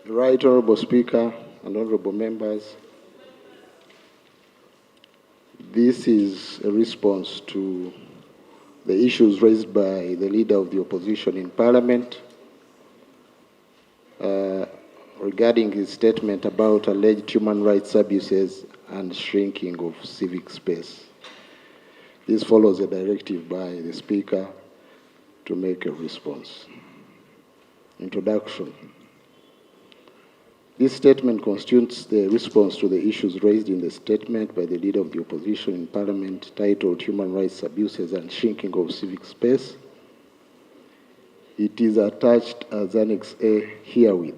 Right Honourable Speaker and Honourable Members, this is a response to the issues raised by the Leader of the Opposition in Parliament regarding his statement about alleged human rights abuses and shrinking of civic space. This follows a directive by the Speaker to make a response. Introduction. This statement constitutes the response to the issues raised in the statement by the Leader of the Opposition in Parliament titled Human Rights Abuses and Shrinking of Civic Space. It is attached as Annex A herewith.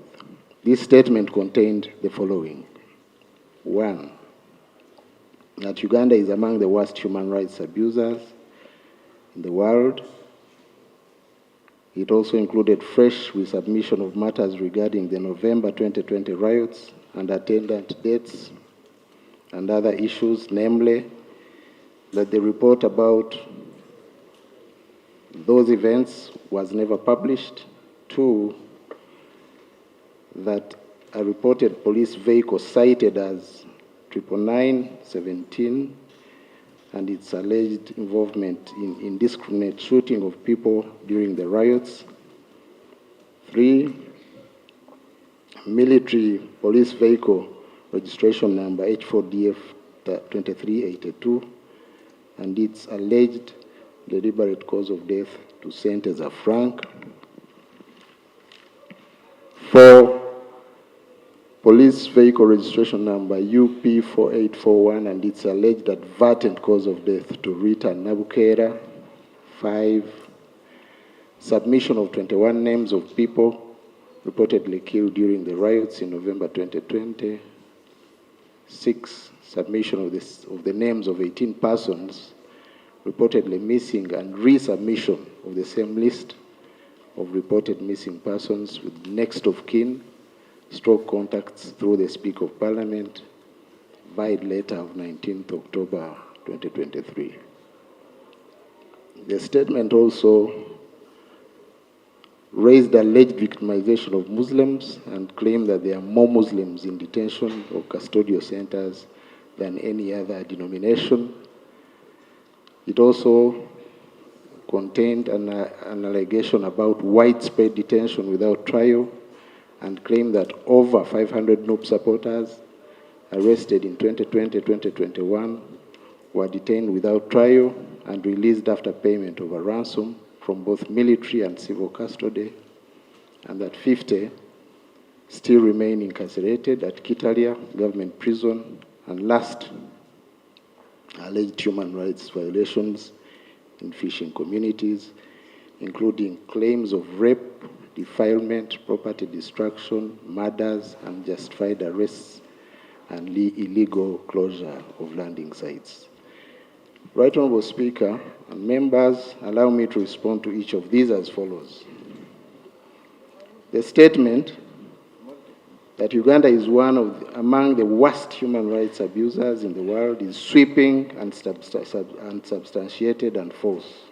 This statement contained the following. 1. That Uganda is among the worst human rights abusers in the world. It also included fresh resubmission of matters regarding the November 2020 riots and attendant dates and other issues, namely that the report about those events was never published. 2, that a reported police vehicle cited as 99917 and its alleged involvement in indiscriminate shooting of people during the riots. 3, military police vehicle registration number H4DF 2382 and its alleged deliberate cause of death to Saint as a Frank. 4, police vehicle registration number UP4841 and its alleged advertent cause of death to Rita Nabukera. 5, submission of 21 names of people reportedly killed during the riots in November 2020. 6, submission of the names of 18 persons reportedly missing and resubmission of the same list of reported missing persons with next of kin stroke contacts through the Speaker of Parliament, vide letter of 19th October 2023. The statement also raised alleged victimization of Muslims and claimed that there are more Muslims in detention or custodial centers than any other denomination. It also contained an allegation about widespread detention without trial and claimed that over 500 NUP supporters arrested in 2020-2021 were detained without trial and released after payment of a ransom from both military and civil custody, and that 50 still remain incarcerated at Kitalia government prison. And last, alleged human rights violations in fishing communities, including claims of rape, defilement, property destruction, murders, unjustified arrests, and illegal closure of landing sites. Right Honourable Speaker and members, allow me to respond to each of these as follows. The statement that Uganda is among the worst human rights abusers in the world is sweeping and unsubstantiated and false.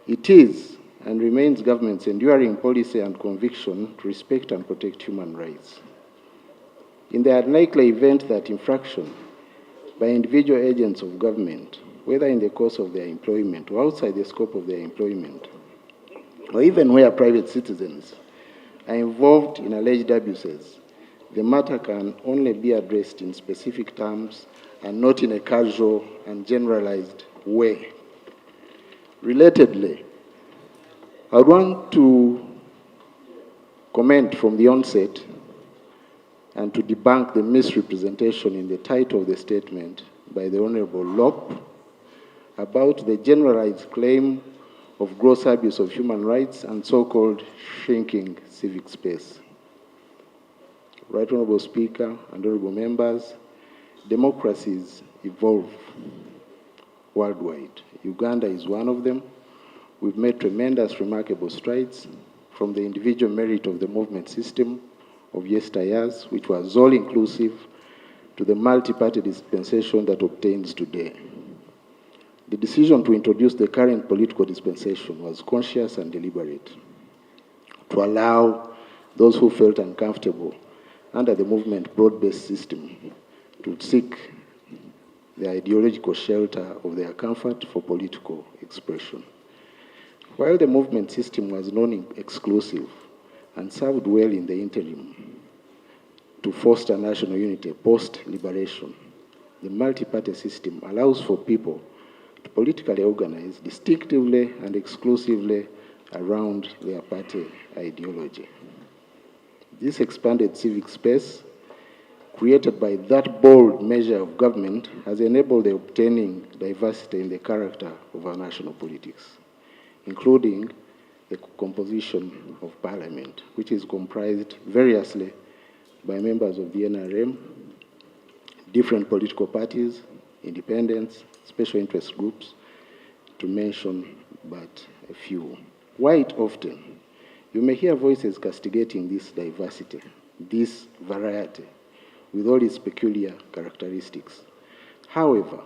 It is and remains government's enduring policy and conviction to respect and protect human rights. In the unlikely event that infraction by individual agents of government, whether in the course of their employment or outside the scope of their employment, or even where private citizens are involved in alleged abuses, the matter can only be addressed in specific terms and not in a casual and generalized way. Relatedly, I would want to comment from the onset and to debunk the misrepresentation in the title of the statement by the Honourable Lop about the generalized claim of gross abuse of human rights and so-called shrinking civic space. Right Honourable Speaker and Honourable Members, democracies evolve worldwide. Uganda is one of them. We've made tremendous, remarkable strides from the individual merit of the movement system of yesteryears, which was all-inclusive, to the multi-party dispensation that obtains today. The decision to introduce the current political dispensation was conscious and deliberate, to allow those who felt uncomfortable under the movement broad-based system to seek the ideological shelter of their comfort for political expression. While the movement system was non-exclusive and served well in the interim to foster national unity post-liberation, the multi-party system allows for people to politically organize distinctively and exclusively around their party ideology. This expanded civic space, created by that bold measure of government, has enabled the obtaining diversity in the character of our national politics, including the composition of parliament, which is comprised variously by members of the NRM, different political parties, independents, special interest groups, to mention but a few. Quite often, you may hear voices castigating this diversity, this variety, with all its peculiar characteristics. However,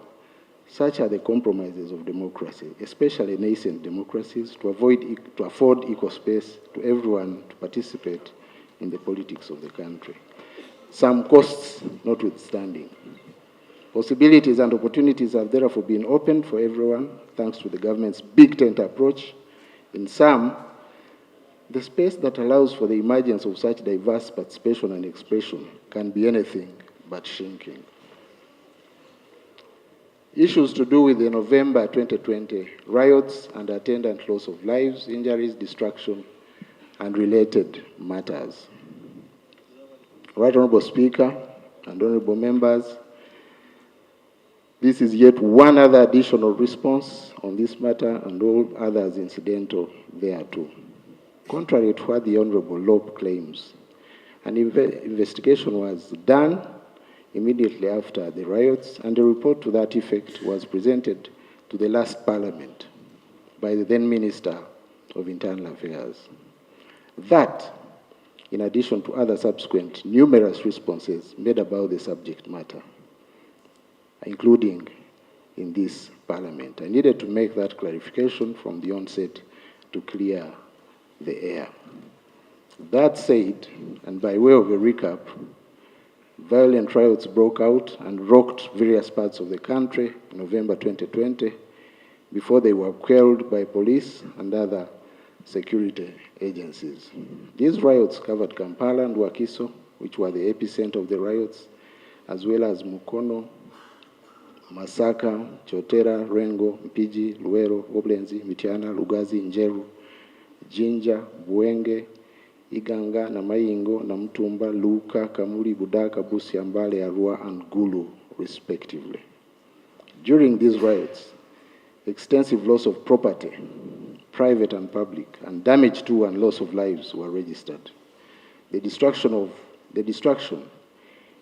such are the compromises of democracy, especially nascent democracies, to afford equal space to everyone to participate in the politics of the country. Some costs notwithstanding. Possibilities and opportunities have therefore been opened for everyone, thanks to the government's big tent approach. In some, the space that allows for the emergence of such diverse participation and expression can be anything but shrinking. Issues to do with the November 2020 riots and attendant loss of lives, injuries, destruction, and related matters. Right Honourable Speaker and Honourable Members, this is yet one other additional response on this matter and all others incidental thereto. Contrary to what the Honourable Lope claims, an investigation was done immediately after the riots, and a report to that effect was presented to the last Parliament by the then Minister of Internal Affairs. That, in addition to other subsequent numerous responses made about the subject matter, including in this Parliament. I needed to make that clarification from the onset to clear the air. That said, and by way of a recap, violent riots broke out and rocked various parts of the country in November 2020 before they were quelled by police and other security agencies. These riots covered Kampala and Wakiso, which were the epicenter of the riots, as well as Mukono, Masaka, Chotera, Rengo, Mpiji, Luero, Oblenzi, Mitiana, Lugazi, Njeru, Jinja, Buenge, Iganga, Namayingo, Namtumba, Luka, Kamuli, Budaka, Busiambale, Arua, and Gulu, respectively. During these riots, extensive loss of property, private and public, and damage to and loss of lives were registered. The destruction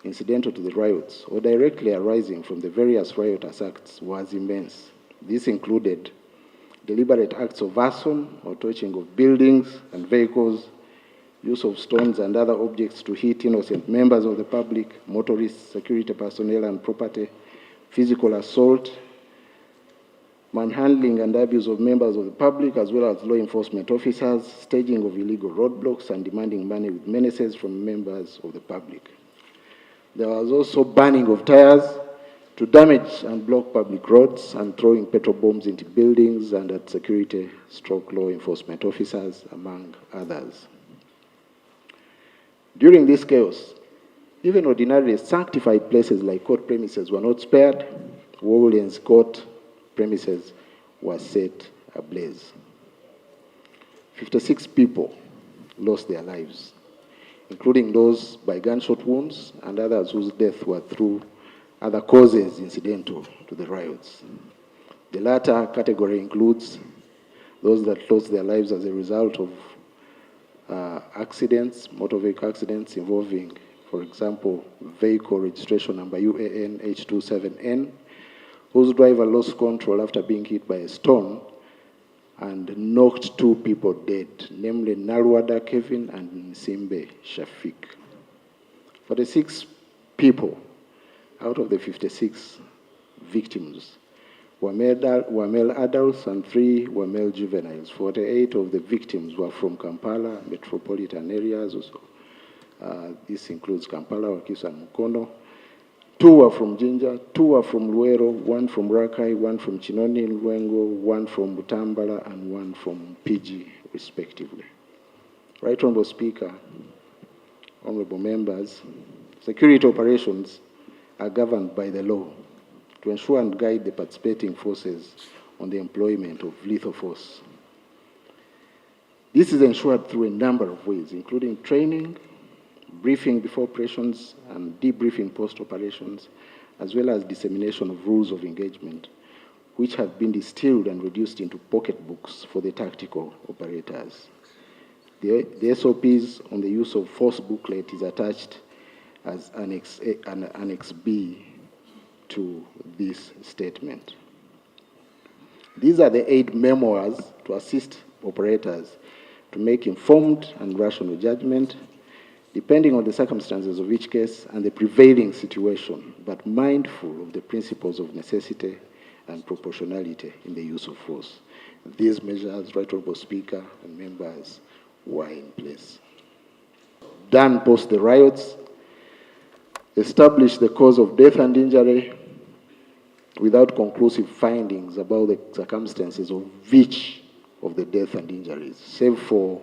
incidental to the riots or directly arising from the various riotous acts was immense. This included deliberate acts of arson or torching of buildings and vehicles, use of stones and other objects to hit innocent members of the public, motorists, security personnel and property, physical assault, manhandling and abuse of members of the public as well as law enforcement officers, staging of illegal roadblocks and demanding money with menaces from members of the public. There was also burning of tires to damage and block public roads and throwing petrol bombs into buildings and at security/law enforcement officers, among others. During this chaos, even ordinarily sanctified places like court premises were not spared. Warren's court premises were set ablaze. 56 people lost their lives, including those by gunshot wounds and others whose deaths were through other causes incidental to the riots. The latter category includes those that lost their lives as a result of accidents, motor vehicle accidents involving, for example, vehicle registration number UAN H27N, whose driver lost control after being hit by a stone and knocked 2 people dead, namely Nalwada Kevin and Nsimbe Shafik. 46 people out of the 56 victims were male adults and 3 were male juveniles. 48 of the victims were from Kampala metropolitan areas also. This includes Kampala, Wakiso, and Mukono. 2 were from Jinja, 2 were from Luero, 1 from Rakai, 1 from Chinoni, Luengo, 1 from Butambala, and 1 from PG, respectively. Right Honorable Speaker, honorable members, security operations are governed by the law to ensure and guide the participating forces on the employment of lethal force. This is ensured through a number of ways, including training, briefing before operations, and debriefing post-operations, as well as dissemination of rules of engagement, which have been distilled and reduced into pocketbooks for the tactical operators. The SOPs on the use of force booklet is attached as Annex B to this statement. These are the 8 memoirs to assist operators to make informed and rational judgment, depending on the circumstances of each case and the prevailing situation, but mindful of the principles of necessity and proportionality in the use of force. These measures, Right Honorable Speaker and members, were in place. Done post the riots, establish the cause of death and injury without conclusive findings about the circumstances of each of the death and injuries, save for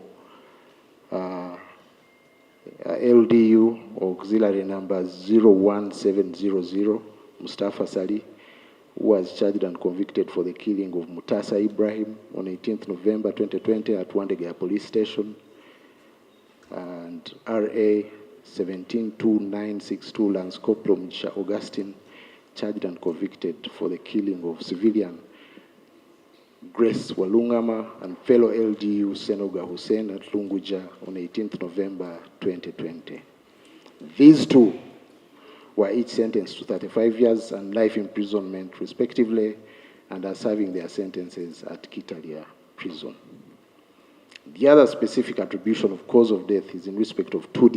LDU, auxiliary number 01700, Mustafa Sali, who was charged and convicted for the killing of Mutasa Ibrahim on 18th November 2020 at Wandegea Police Station, and RA 172962 Lance Corporal Mchisha Augustine, charged and convicted for the killing of civilian Grace Walungama and fellow LDU Senoga Hussein at Lunguja on 18th November 2020. These 2 were each sentenced to 35 years and life imprisonment, respectively, and are serving their sentences at Kitalia Prison. The other specific attribution of cause of death is in respect of 2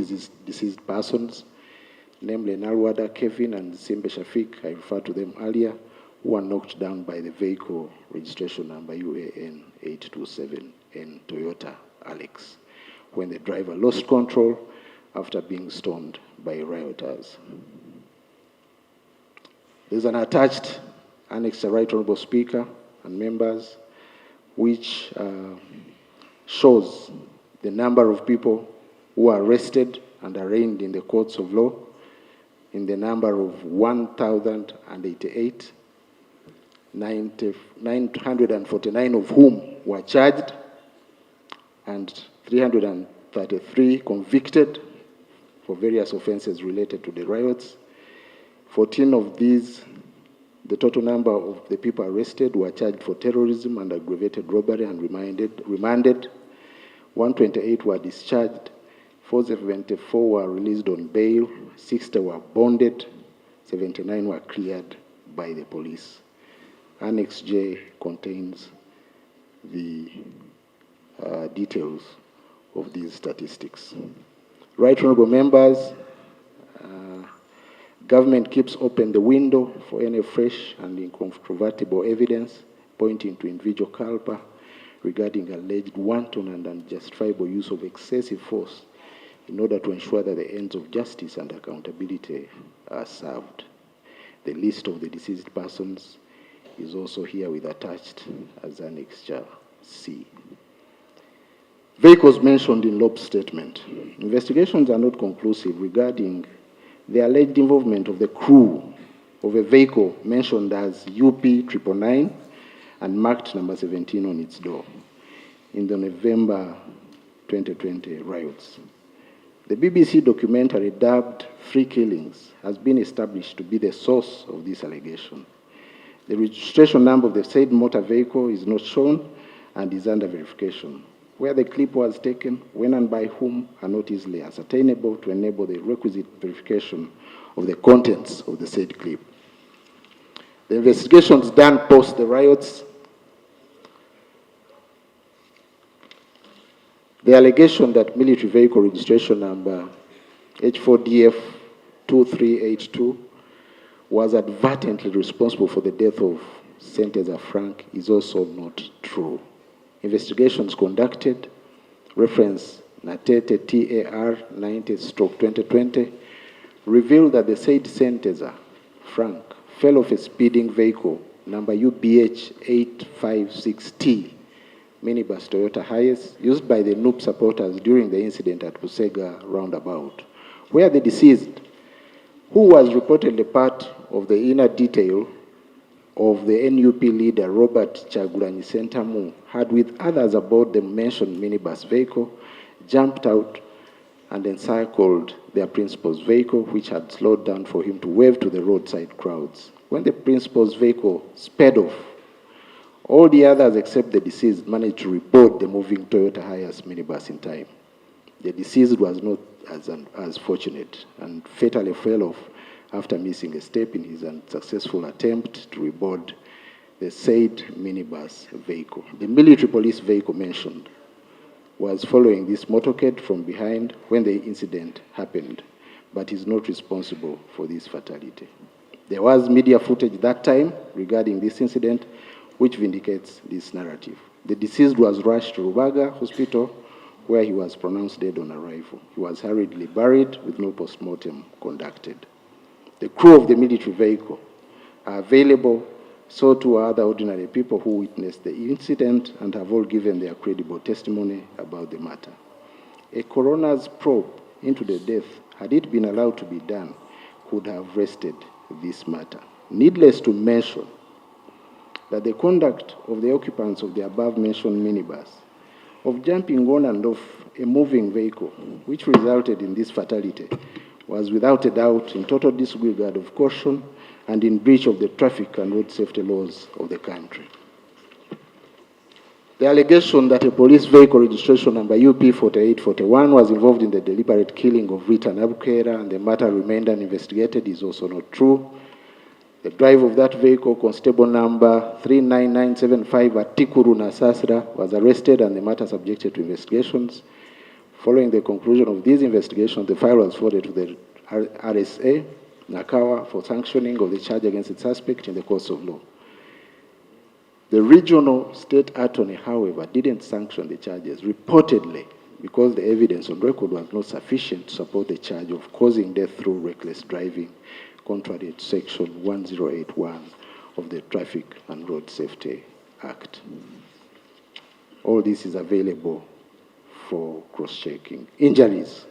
deceased persons, namely Nalwada Kevin and Simbe Shafiq, I referred to them earlier, who were knocked down by the vehicle registration number UAN 827N Toyota Alex, when the driver lost control after being stormed by rioters. There's an attached annex to Right Honorable Speaker and members, which shows the number of people who are arrested and arraigned in the courts of law in the number of 1,088, 949 of whom were charged, and 333 convicted for various offenses related to the riots. 14 of these, the total number of the people arrested, were charged for terrorism and aggravated robbery and remanded. 128 were discharged. 474 were released on bail. 60 were bonded. 79 were cleared by the police. Annex J contains the details of these statistics. Right Honorable members, government keeps open the window for any fresh and incontrovertible evidence pointing to individual culpa regarding alleged wanton and unjustifiable use of excessive force in order to ensure that the ends of justice and accountability are served. The list of the deceased persons is also here with attached as Annexure C. Vehicles mentioned in Lob's statement. Investigations are not conclusive regarding the alleged involvement of the crew of a vehicle mentioned as UP 999 and marked number 17 on its door in the November 2020 riots. The BBC documentary dubbed Free Killings has been established to be the source of this allegation. The registration number of the said motor vehicle is not shown and is under verification. Where the clip was taken, when and by whom, are not easily ascertainable to enable the requisite verification of the contents of the said clip. The investigations done post the riots, the allegation that military vehicle registration number H4DF 2382 was advertently responsible for the death of Sentenza Frank is also not true. Investigations conducted, reference Natete TAR 90/2020, revealed that the said Sentenza Frank fell off a speeding vehicle number UBH 856T minibus Toyota Hiace used by the NUP supporters during the incident at Busega roundabout, where the deceased, who was reportedly part of the inner detail of the NUP leader Robert Chagulanyi Sentamu, had with others aboard the mentioned minibus vehicle jumped out and encircled their principal's vehicle, which had slowed down for him to wave to the roadside crowds. When the principal's vehicle sped off, all the others except the deceased managed to reboard the moving Toyota Hiace minibus in time. The deceased was not as fortunate and fatally fell off after missing a step in his unsuccessful attempt to reboard the said minibus vehicle. The military police vehicle mentioned was following this motorcade from behind when the incident happened, but is not responsible for this fatality. There was media footage that time regarding this incident, which vindicates this narrative. The deceased was rushed to Rubaga Hospital, where he was pronounced dead on arrival. He was hurriedly buried with no post-mortem conducted. The crew of the military vehicle are available, so too are other ordinary people who witnessed the incident and have all given their credible testimony about the matter. A coroner's probe into the death, had it been allowed to be done, could have rested this matter. Needless to mention that the conduct of the occupants of the above-mentioned minibus of jumping on and off a moving vehicle, which resulted in this fatality, was without a doubt in total disregard of caution and in breach of the traffic and road safety laws of the country. The allegation that a police vehicle registration number UP 4841 was involved in the deliberate killing of Rita Nabukera and the matter remained uninvestigated is also not true. The driver of that vehicle, Constable number 39975 Atikuru Nasasra, was arrested and the matter subjected to investigations. Following the conclusion of these investigations, the file was forwarded to the RSA, Nakawa, for sanctioning of the charge against the suspect in the course of law. The regional state attorney, however, didn't sanction the charges, reportedly because the evidence on record was not sufficient to support the charge of causing death through reckless driving, contrary to Section 1081 of the Traffic and Road Safety Act. All this is available for cross-checking. Injuries.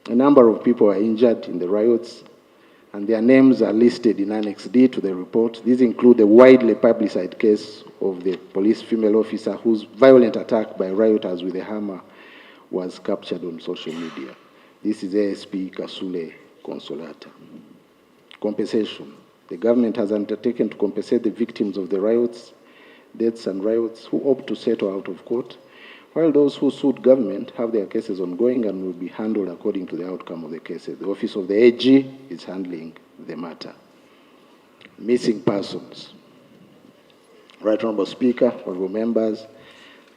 A number of people are injured in the riots, and their names are listed in Annex D to the report. These include the widely publicized case of the police female officer whose violent attack by rioters with a hammer was captured on social media. This is ASP Kasule Consolata. Compensation. The government has undertaken to compensate the victims of the riots, deaths and riots who opt to settle out of court, while those who sued government have their cases ongoing and will be handled according to the outcome of the cases. The Office of the AG is handling the matter. Missing persons. Right Honorable Speaker, honorable members,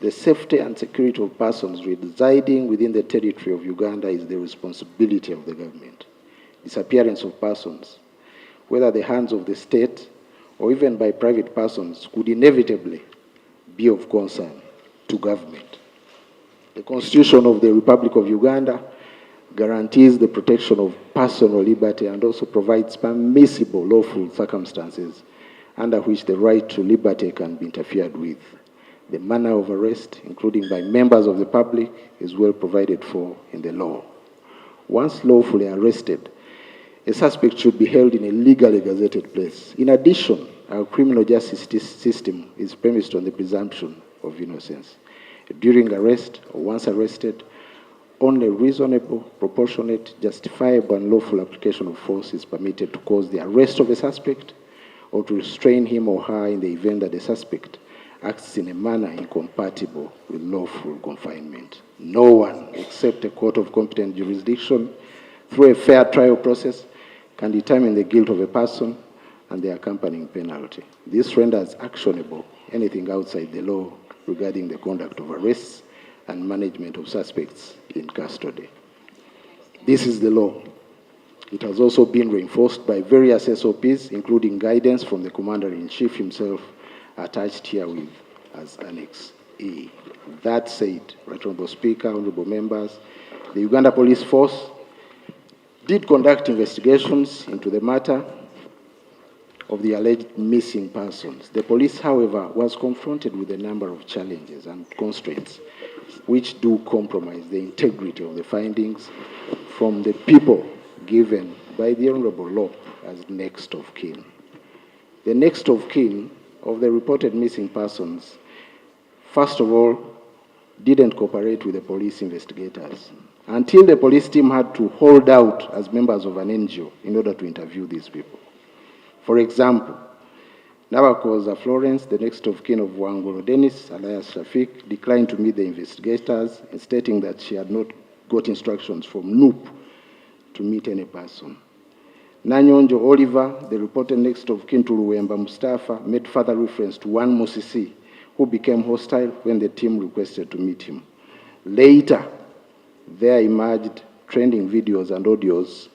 the safety and security of persons residing within the territory of Uganda is the responsibility of the government. Disappearance of persons, whether the hands of the state or even by private persons, could inevitably be of concern to government. The Constitution of the Republic of Uganda guarantees the protection of personal liberty and also provides permissible lawful circumstances under which the right to liberty can be interfered with. The manner of arrest, including by members of the public, is well provided for in the law. Once lawfully arrested, a suspect should be held in a legally gazetted place. In addition, our criminal justice system is premised on the presumption of innocence. During arrest or once arrested, only reasonable, proportionate, justifiable, and lawful application of force is permitted to cause the arrest of a suspect or to restrain him or her in the event that the suspect acts in a manner incompatible with lawful confinement. No one, except a court of competent jurisdiction, through a fair trial process, can determine the guilt of a person and the accompanying penalty. This renders actionable anything outside the law regarding the conduct of arrests and management of suspects in custody. This is the law. It has also been reinforced by various SOPs, including guidance from the Commander-in-Chief himself, attached herewith as Annex A. That said, Right Honourable Speaker, honourable members, the Uganda Police Force did conduct investigations into the matter of the alleged missing persons. The police, however, was confronted with a number of challenges and constraints which do compromise the integrity of the findings from the people given by the Honourable Law as next of kin. The next of kin of the reported missing persons, first of all, didn't cooperate with the police investigators until the police team had to hold out as members of an NGO in order to interview these people. For example, Nabakoza Florence, the next of kin of Wangolo Dennis, alias Shafiq, declined to meet the investigators, stating that she had not got instructions from NUP to meet any person. Nanyonjo Oliver, the reported next of kin to Luwemba Mustafa, made further reference to one Musisi, who became hostile when the team requested to meet him. Later, there emerged trending videos and audios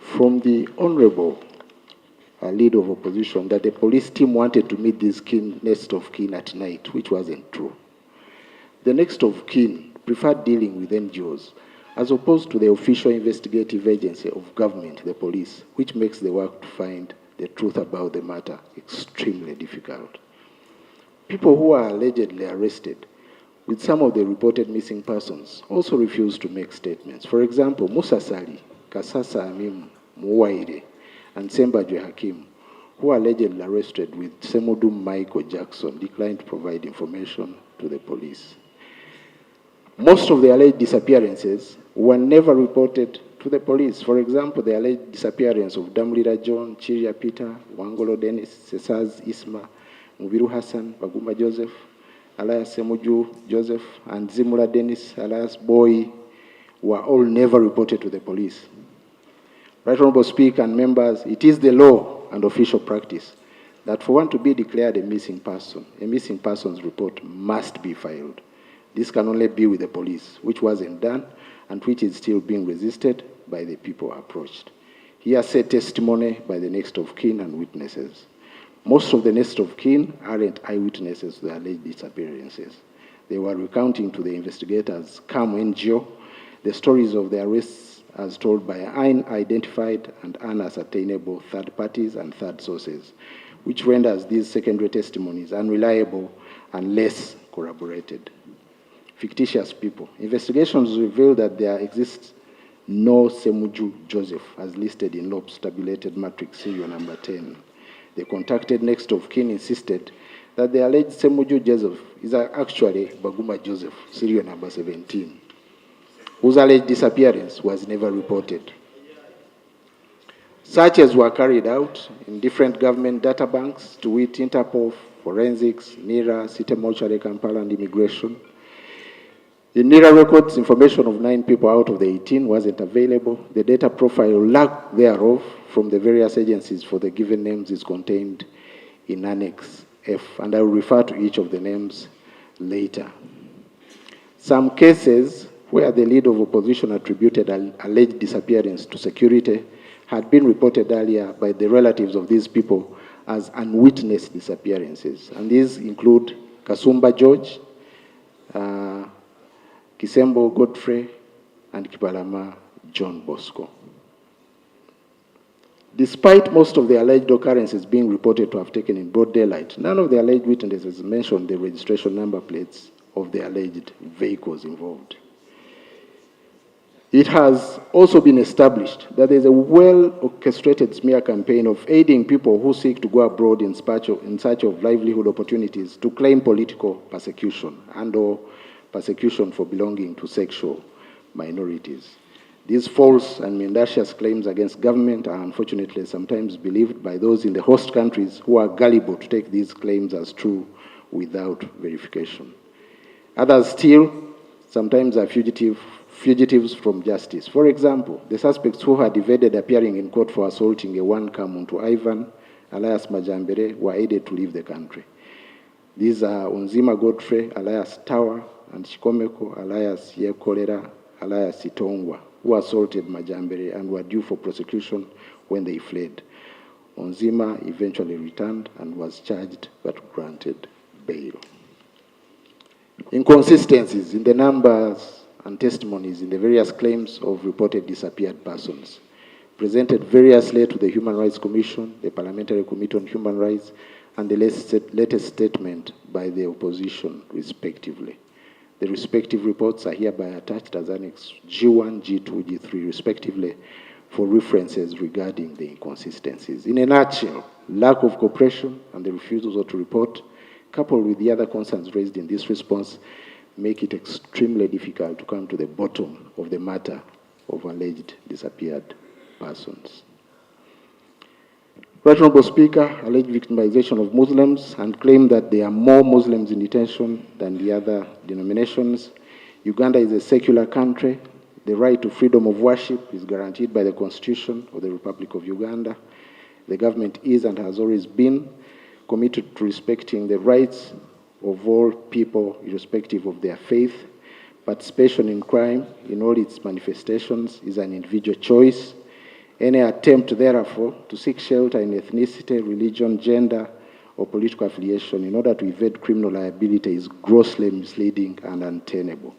from the Honourable leader of opposition that the police team wanted to meet this next of kin at night, which wasn't true. The next of kin preferred dealing with NGOs as opposed to the official investigative agency of government, the police, which makes the work to find the truth about the matter extremely difficult. People who are allegedly arrested with some of the reported missing persons also refused to make statements. For example, Musa Sali, Kasasa Amim Muwaire, and Sembajwe Hakim, who are allegedly arrested with Semodum Michael Jackson, declined to provide information to the police. Most of the alleged disappearances were never reported to the police. For example, the alleged disappearance of Damlira John, Chiria Peter, Wangolo Dennis, Sesaz Isma, Mubiru Hassan, Baguma Joseph, alias Semuju Joseph, and Zimura Dennis, alias Boy, were all never reported to the police. Right Honourable Speaker and members, it is the law and official practice that for one to be declared a missing person's report must be filed. This can only be with the police, which wasn't done and which is still being resisted by the people approached. Hearsay testimony by the next of kin and witnesses. Most of the next of kin aren't eyewitnesses to the alleged disappearances. They were recounting to the investigators, CAM NGO, the stories of the arrests as told by unidentified and unascertainable third parties and third sources, which renders these secondary testimonies unreliable and less corroborated. Fictitious people. Investigations reveal that there exists no Semuju Joseph as listed in LOP's tabulated matrix serial number 10. The contacted next of kin insisted that the alleged Semuju Joseph is actually Baguma Joseph, serial number 17, whose alleged disappearance was never reported. Searches were carried out in different government data banks, to wit Interpol, Forensics, NIRA, City Mortuary, Kampala, and Immigration. In NIRA records, information of 9 people out of the 18 wasn't available. The data profile lack thereof from the various agencies for the given names is contained in Annex F, and I will refer to each of the names later. Some cases where the leader of opposition attributed an alleged disappearance to security had been reported earlier by the relatives of these people as unwitnessed disappearances. And these include Kasumba George, Kisembo Godfrey, and Kibalama John Bosco. Despite most of the alleged occurrences being reported to have taken in broad daylight, none of the alleged witnesses mentioned the registration number plates of the alleged vehicles involved. It has also been established that there is a well-orchestrated smear campaign of aiding people who seek to go abroad in search of livelihood opportunities to claim political persecution and/or persecution for belonging to sexual minorities. These false and mendacious claims against government are unfortunately sometimes believed by those in the host countries who are gullible to take these claims as true without verification. Others still sometimes are fugitives from justice. For example, the suspects who had evaded appearing in court for assaulting a Kamuntu Ivan, alias Majambere, were aided to leave the country. These are Unzima Godfrey, alias Tower, and Shikomeko, alias Yekolera, alias Itongwa, who assaulted Majambere and were due for prosecution when they fled. Onzima eventually returned and was charged but granted bail. Inconsistencies in the numbers and testimonies in the various claims of reported disappeared persons presented variously to the Human Rights Commission, the Parliamentary Committee on Human Rights, and the latest statement by the opposition, respectively. The respective reports are hereby attached as Annex G1, G2, G3, respectively, for references regarding the inconsistencies. In a nutshell, lack of cooperation and the refusal to report, coupled with the other concerns raised in this response, make it extremely difficult to come to the bottom of the matter of alleged disappeared persons. Right Honourable Speaker, alleged victimization of Muslims and claim that there are more Muslims in detention than the other denominations. Uganda is a secular country. The right to freedom of worship is guaranteed by the Constitution of the Republic of Uganda. The government is and has always been committed to respecting the rights of all people, irrespective of their faith. Participation in crime, in all its manifestations, is an individual choice. Any attempt, therefore, to seek shelter in ethnicity, religion, gender, or political affiliation in order to evade criminal liability is grossly misleading and untenable.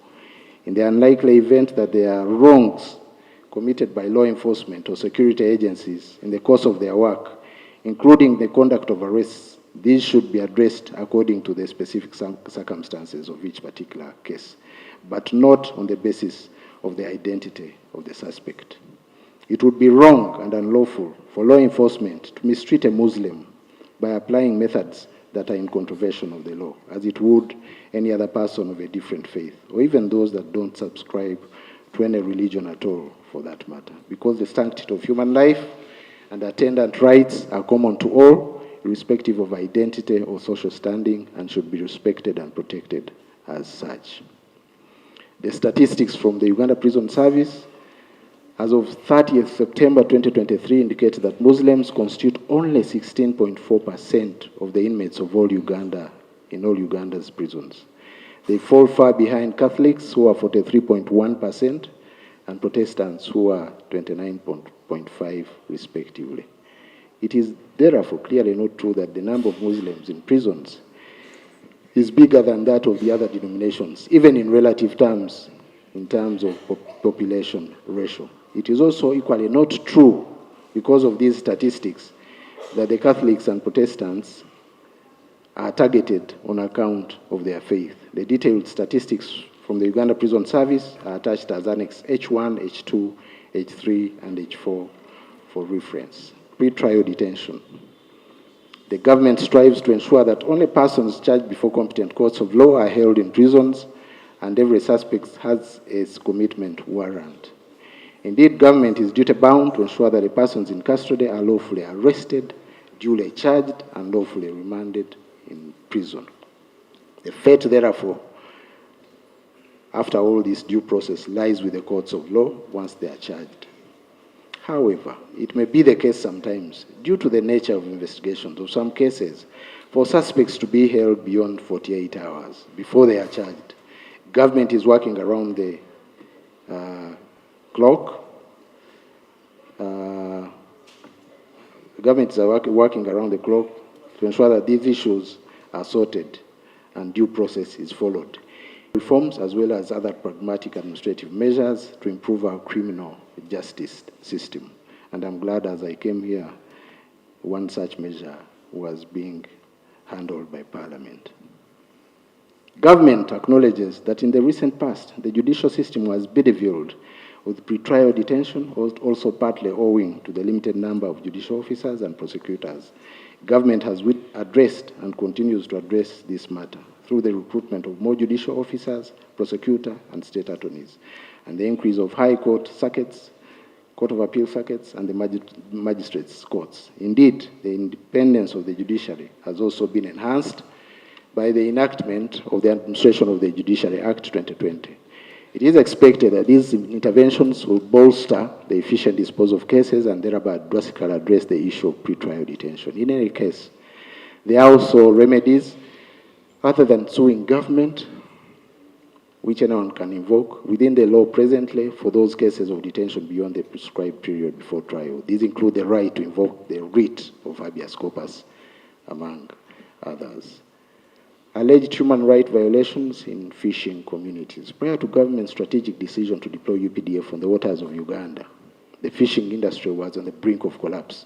In the unlikely event that there are wrongs committed by law enforcement or security agencies in the course of their work, including the conduct of arrests, these should be addressed according to the specific circumstances of each particular case, but not on the basis of the identity of the suspect. It would be wrong and unlawful for law enforcement to mistreat a Muslim by applying methods that are in contravention of the law, as it would any other person of a different faith, or even those that don't subscribe to any religion at all, for that matter, because the sanctity of human life and attendant rights are common to all, irrespective of identity or social standing, and should be respected and protected as such. The statistics from the Uganda Prison Service as of 30th September 2023 indicates that Muslims constitute only 16.4% of the inmates of all Uganda, in all Uganda's prisons. They fall far behind Catholics, who are 43.1%, and Protestants, who are 29.5% respectively. It is therefore clearly not true that the number of Muslims in prisons is bigger than that of the other denominations, even in relative terms, in terms of population ratio. It is also equally not true, because of these statistics, that the Catholics and Protestants are targeted on account of their faith. The detailed statistics from the Uganda Prison Service are attached as Annex H1, H2, H3, and H4 for reference. Pre-trial detention. The government strives to ensure that only persons charged before competent courts of law are held in prisons, and every suspect has a commitment warrant. Indeed, government is duty-bound to ensure that the persons in custody are lawfully arrested, duly charged, and lawfully remanded in prison. The fate, therefore, after all this due process, lies with the courts of law once they are charged. However, it may be the case sometimes, due to the nature of investigations of some cases, for suspects to be held beyond 48 hours before they are charged. Government is working around the clock. Government is working around the clock to ensure that these issues are sorted and due process is followed. Reforms as well as other pragmatic administrative measures to improve our criminal justice system. And I'm glad as I came here, one such measure was being handled by Parliament. Government acknowledges that in the recent past, the judicial system was bedeviled with pre-trial detention, also partly owing to the limited number of judicial officers and prosecutors. Government has addressed and continues to address this matter through the recruitment of more judicial officers, prosecutor, and state attorneys, and the increase of high court circuits, court of appeal circuits, and the magistrates' courts. Indeed, the independence of the judiciary has also been enhanced by the enactment of the Administration of the Judiciary Act 2020. It is expected that these interventions will bolster the efficient disposal of cases and thereby drastically address the issue of pre-trial detention. In any case, there are also remedies other than suing government, which anyone can invoke within the law presently for those cases of detention beyond the prescribed period before trial. These include the right to invoke the writ of habeas corpus, among others. Alleged human rights violations in fishing communities. Prior to government's strategic decision to deploy UPDF on the waters of Uganda, the fishing industry was on the brink of collapse,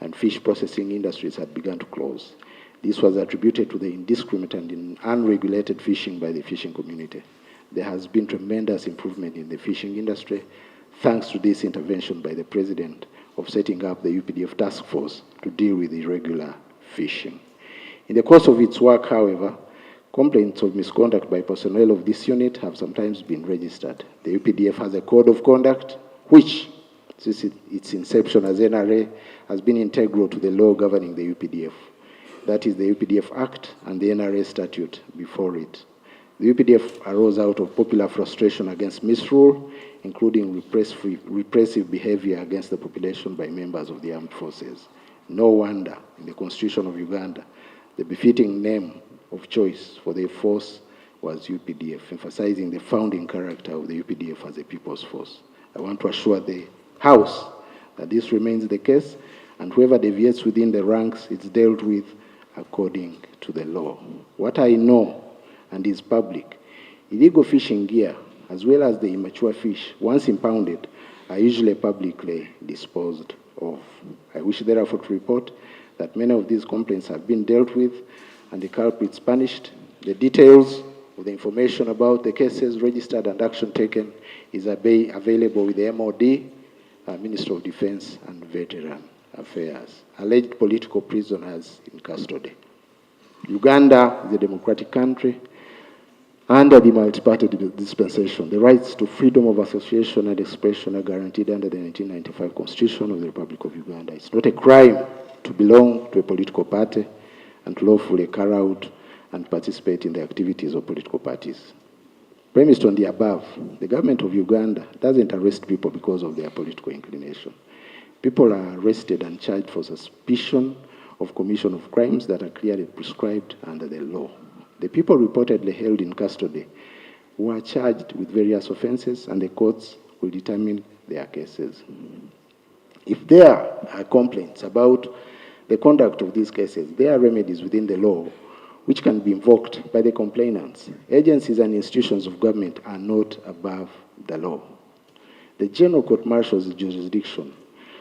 and fish processing industries had begun to close. This was attributed to the indiscriminate and unregulated fishing by the fishing community. There has been tremendous improvement in the fishing industry thanks to this intervention by the President of setting up the UPDF task force to deal with irregular fishing. In the course of its work, however, complaints of misconduct by personnel of this unit have sometimes been registered. The UPDF has a code of conduct which, since its inception as NRA, has been integral to the law governing the UPDF. That is the UPDF Act and the NRA statute before it. The UPDF arose out of popular frustration against misrule, including repressive behavior against the population by members of the armed forces. No wonder, in the Constitution of Uganda, the befitting name of choice for the force was UPDF, emphasizing the founding character of the UPDF as a people's force. I want to assure the House that this remains the case, and whoever deviates within the ranks is dealt with according to the law. What I know, and is public, illegal fishing gear, as well as the immature fish, once impounded, are usually publicly disposed of. I wish therefore to report that many of these complaints have been dealt with and the culprits punished. The details of the information about the cases registered and action taken is available with the MOD, Minister of Defense and Veteran Affairs. Alleged political prisoners in custody. Uganda is a democratic country under the multi-party dispensation. The rights to freedom of association and expression are guaranteed under the 1995 Constitution of the Republic of Uganda. It's not a crime to belong to a political party and to lawfully carry out and participate in the activities of political parties. Premised on the above, the government of Uganda doesn't arrest people because of their political inclination. People are arrested and charged for suspicion of commission of crimes that are clearly prescribed under the law. The people reportedly held in custody were charged with various offenses, and the courts will determine their cases. If there are complaints about the conduct of these cases, there are remedies within the law which can be invoked by the complainants. Agencies and institutions of government are not above the law. The General Court Martial's jurisdiction,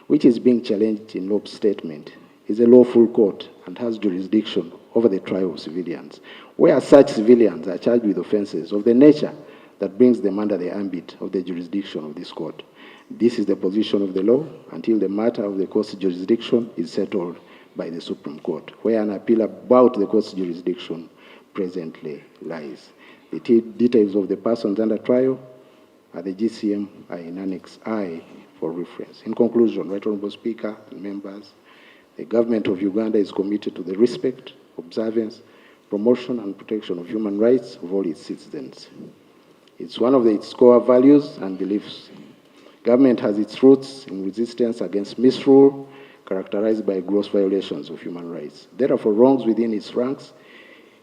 which is being challenged in NUP's statement, is a lawful court and has jurisdiction over the trial of civilians, where such civilians are charged with offenses of the nature that brings them under the ambit of the jurisdiction of this court. This is the position of the law until the matter of the court's jurisdiction is settled by the Supreme Court, where an appeal about the court's jurisdiction presently lies. The details of the persons under trial at the GCM are in Annex I for reference. In conclusion, Right Honourable Speaker and members, the government of Uganda is committed to the respect, observance, promotion and protection of human rights of all its citizens. It's one of its core values and beliefs. Government has its roots in resistance against misrule, characterized by gross violations of human rights. Therefore, wrongs within its ranks,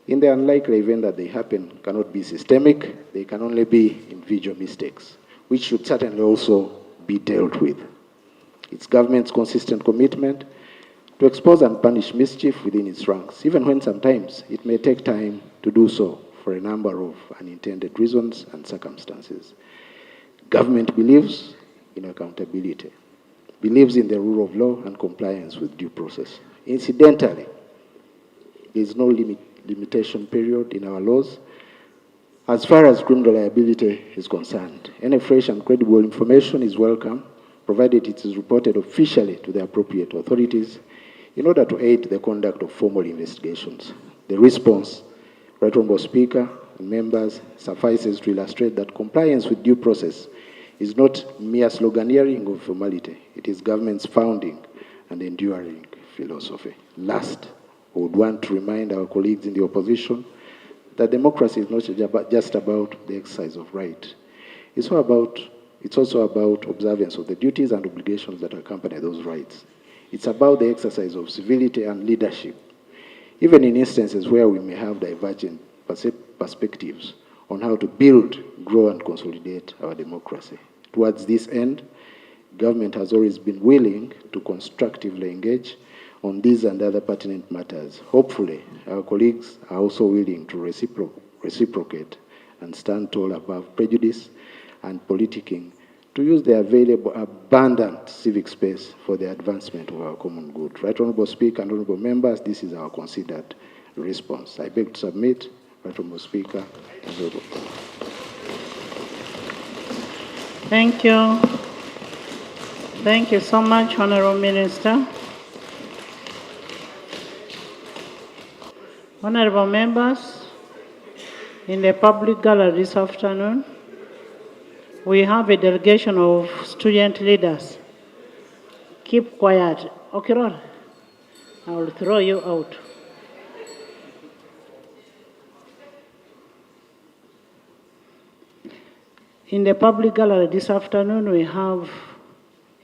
in the unlikely event that they happen, cannot be systemic. They can only be individual mistakes, which should certainly also be dealt with. It's government's consistent commitment to expose and punish mischief within its ranks, even when sometimes it may take time to do so for a number of unintended reasons and circumstances. Government believes in accountability, believes in the rule of law and compliance with due process. Incidentally, there is no limitation period in our laws as far as criminal liability is concerned. Any fresh and credible information is welcome, provided it is reported officially to the appropriate authorities in order to aid the conduct of formal investigations. The response, Right Honourable Speaker and members, suffices to illustrate that compliance with due process is not mere sloganeering or formality. It is government's founding and enduring philosophy. Last, I would want to remind our colleagues in the opposition that democracy is not just about the exercise of right. It's also about observance of the duties and obligations that accompany those rights. It's about the exercise of civility and leadership, even in instances where we may have divergent perspectives on how to build, grow, and consolidate our democracy. Towards this end, government has always been willing to constructively engage on these and other pertinent matters. Hopefully, our colleagues are also willing to reciprocate and stand tall above prejudice and politicking to use the available abundant civic space for the advancement of our common good. Right Honourable Speaker and Honourable Members, this is our considered response. I beg to submit. Right Honourable Speaker. Thank you. Thank you so much, Honourable Minister. Honourable members, in the public gallery this afternoon, we have a delegation of student leaders. Keep quiet. Okay, Lord. I will throw you out. In the public gallery this afternoon, we have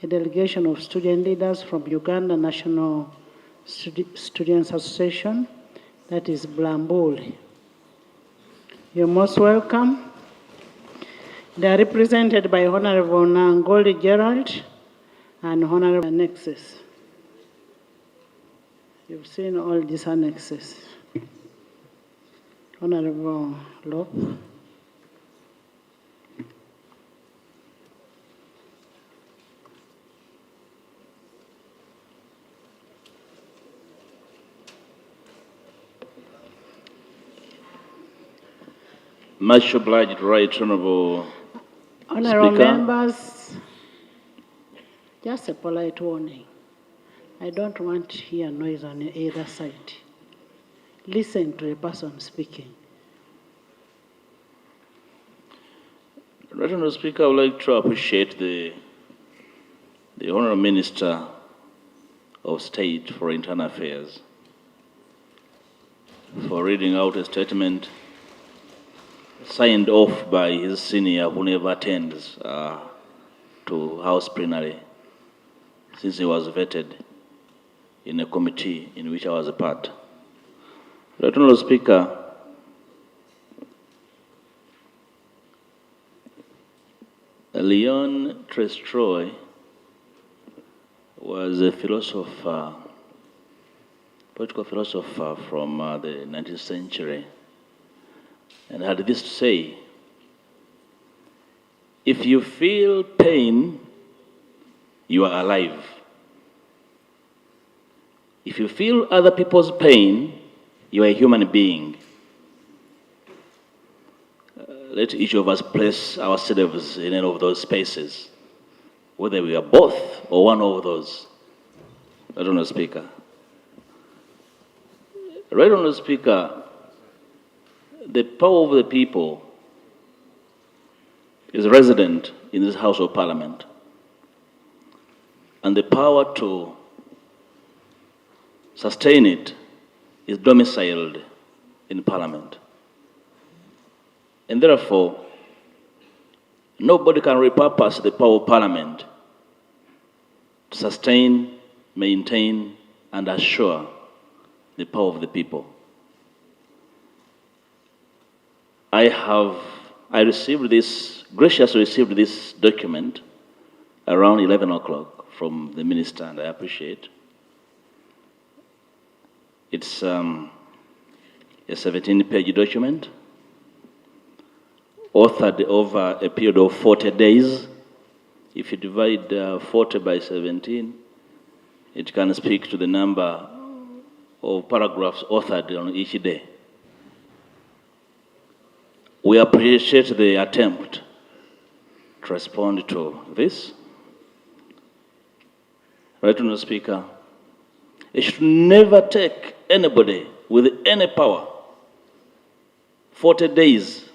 a delegation of student leaders from Uganda National Students Association, that is Blambuli. You're most welcome. They are represented by Honorable Nangoli Gerald and Honorable Annexes. You've seen all these annexes. Honorable Lope. Much obliged, Right Honourable Honourable Speaker. members, just a polite warning. I don't want to hear noise on either side. Listen to the person speaking. Right Honourable Speaker, I would like to appreciate the Honourable Minister of State for Internal Affairs for reading out a statement signed off by his senior who never attends to House plenary since he was vetted in a committee in which I was a part. Right Honourable Speaker, Leon Tolstoy was a philosopher, political philosopher from the 19th century, and had this to say: if you feel pain, you are alive. If you feel other people's pain, you are a human being. Let each of us place ourselves in any of those spaces, whether we are both or one of those. Right Honourable Speaker. Right Honourable Speaker, the power of the people is resident in this House of Parliament, and the power to sustain it is domiciled in Parliament. And therefore, nobody can repurpose the power of Parliament to sustain, maintain, and assure the power of the people. I graciously received this document around 11 o'clock from the Minister, and I appreciate. It's a 17-page document, authored over a period of 40 days. If you divide 40 by 17, it can speak to the number of paragraphs authored on each day. We appreciate the attempt to respond to this. Right Honourable Speaker, it should never take anybody with any power 40 days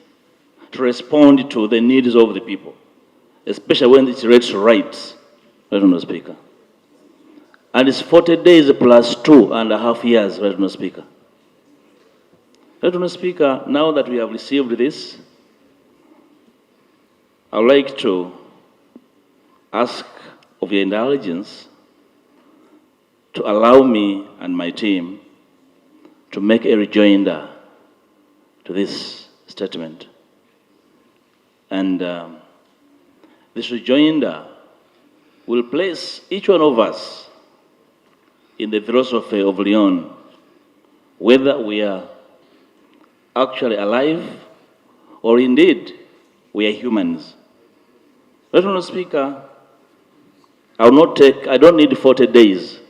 to respond to the needs of the people, especially when it relates to rights, Right Honourable Speaker. And it's 40 days plus 2.5 years, Right Honourable Speaker. Right Honourable Speaker, now that we have received this, I would like to ask of your indulgence to allow me and my team to make a rejoinder to this statement. And this rejoinder will place each one of us in the philosophy of Leon, whether we are actually alive or indeed we are humans. Honourable Speaker, I don't need 40 days.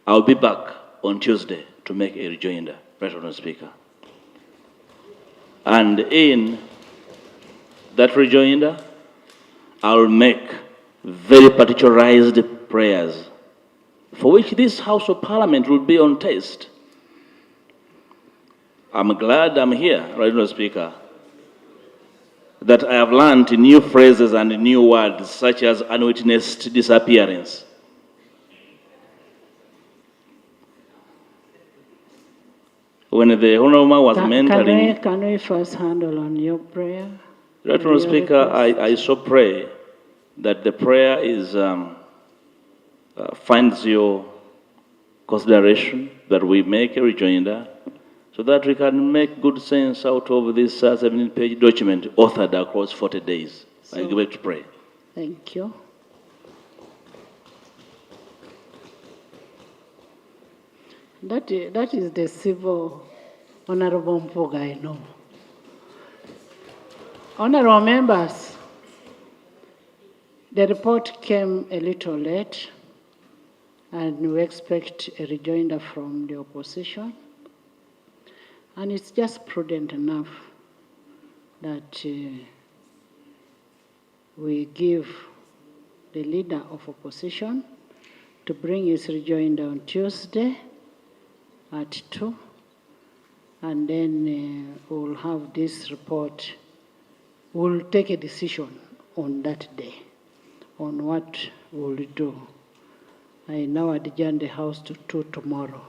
I'll be back on Tuesday to make a rejoinder, Honourable Speaker. And in that rejoinder, I'll make very particularized prayers for which this House of Parliament will be on taste. I'm glad I'm here, Honourable Speaker, that I have learned new phrases and new words such as unwitnessed disappearance. When the Honourable was mentoring... Can we first handle on your prayer? Honourable Speaker, I so pray that the prayer is finds your consideration, that we make a rejoinder, so that we can make good sense out of this 17-page document authored across 40 days. I give it to pray. Thank you. That is the civil Honourable Mpuga, I know. Honourable members, the report came a little late, and we expect a rejoinder from the opposition. And it's just prudent enough that we give the leader of opposition to bring his rejoinder on Tuesday at 2, and then we'll have this report. We'll take a decision on that day on what we'll do. I now adjourn the House to 2 tomorrow.